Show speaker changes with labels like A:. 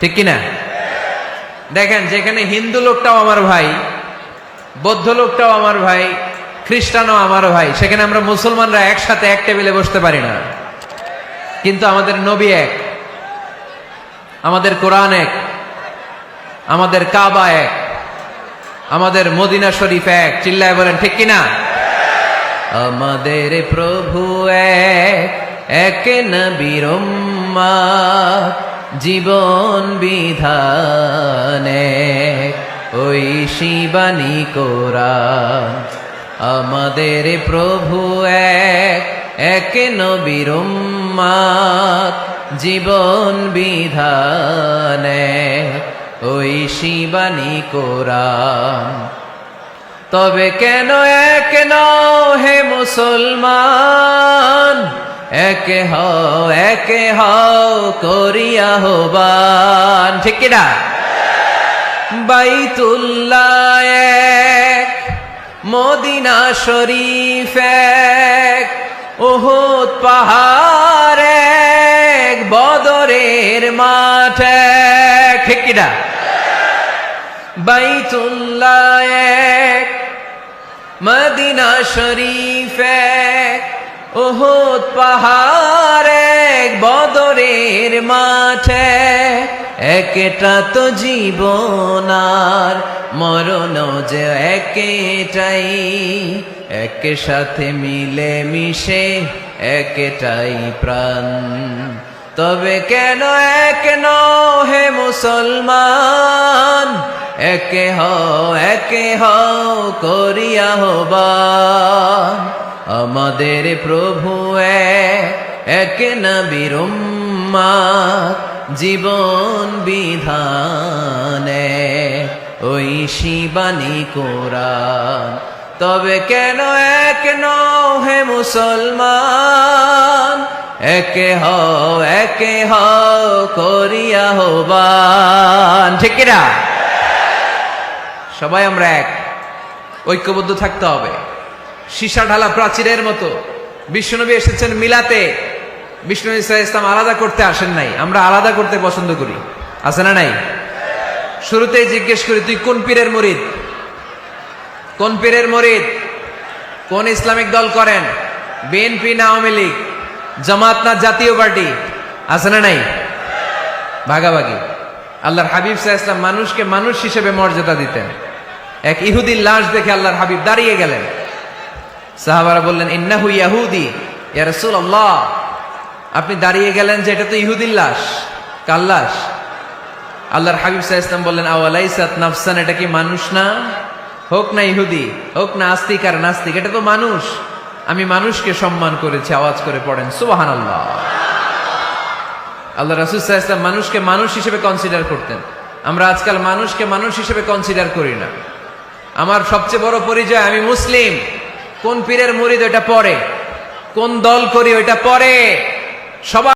A: ঠিক কিনা? দেখেন, যেখানে হিন্দু লোকটাও আমার ভাই, বৌদ্ধ লোকটাও আমার ভাই, খ্রিস্টানও আমার ভাই, সেখানে আমরা মুসলমানরা একসাথে এক টেবিলে বসতে পারি না। কিন্তু আমাদের নবী এক, আমাদের কোরআন এক, আমাদের কাবা এক, আমাদের মদিনা শরীফ এক। চিল্লায় বলেন ঠিক কিনা? আমাদের প্রভু এক, এক নবীর উম্মত, জীবন বিধান এক, ওই শিবানী কোরআন। আমাদের প্রভু এক, এক নবীর উম্মত, জীবন বিধান এক, ওই শিবানী কোরআন। তবে কেন এক নও হে মুসলমান, একে হও করিয়া আহ্বান। ঠিক কিনা? বাইতুল্লাহ এক, মদিনা শরীফ এক, উহুদ পাহাড় এক, বদরের মাঠ এক। ঠিক কিনা? বাইতুল্লাহ এক, মদিনা শরীফ এক, উহুদ পাহাড় এক, বদরের মাঠে। একটা তো জীবন আর মরণ যে একটাই, এক সাথে মিলে মিশে একটাই প্রাণ। তবে কেন এক নও হে মুসলমান, একে হও করিয়া আহ্বান। আমাদের প্রভু এক নবীর উম্মত, জীবন বিধান এক, ওই শিবানী কোরআন। তবে কেন এক নও হে মুসলমান, একে হও করিয়া আহ্বান। ঠিক কিনা? সবাই আমরা এক, ঐক্যবদ্ধ থাকতে হবে। সীসা ঢালা প্রাচীরের মতো বিশ্বনবী এসেছেন মিলাতে, বিষ্ণু ইসলাম আলাদা করতে আসেন নাই। আমরা আলাদা করতে পছন্দ করি, আছে না নাই? শুরুতেই জিজ্ঞেস করি, তুই কোন পীরের মুরিদ? কোন পীরের মুরিদ? কোন ইসলামিক দল করেন? বিএনপি না আওয়ামী লীগ, জামাত না জাতীয় পার্টি? আছে না নাই? ভাগাভাগি। আল্লাহর হাবিব সাল্লাল্লাহু আলাইহি ওয়াসাল্লাম মানুষকে মানুষ হিসেবে মর্যাদা দিতেন। এক ইহুদির লাশ দেখে আল্লাহর হাবিব দাঁড়িয়ে গেলেন। সাহাবারা বললেন, ইন্নাহু ইয়াহুদি ইয়া রাসূলুল্লাহ। আপনি দাঁড়িয়ে গেলেন যে এটা তো ইহুদির লাশ, কার লাশ? আল্লাহর হাবিব সাল্লাল্লাহু আলাইহি ওয়াসাল্লাম বললেন, আওয়ালাইসাত নাফসান, এটা কি মানুষ না? হোক না ইহুদি, হোক না আস্তিক আর নাস্তিক, এটা তো মানুষ। আমি মানুষকে সম্মান করেছি। আওয়াজ করে পড়েন সুবহানাল্লাহ। আল্লাহ রাসূল সাল্লাল্লাহু আলাইহি ওয়াসাল্লাম মানুষকে মানুষ হিসেবে কনসিডার করতেন। আমরা আজকাল মানুষকে মানুষ হিসেবে কনসিডার করি না। আমার সবচেয়ে বড় পরিচয়, আমি মুসলিম। কোন পীরের মুরিদ ওইটা পরে, কোন দল করি ওইটা পরে। সবাই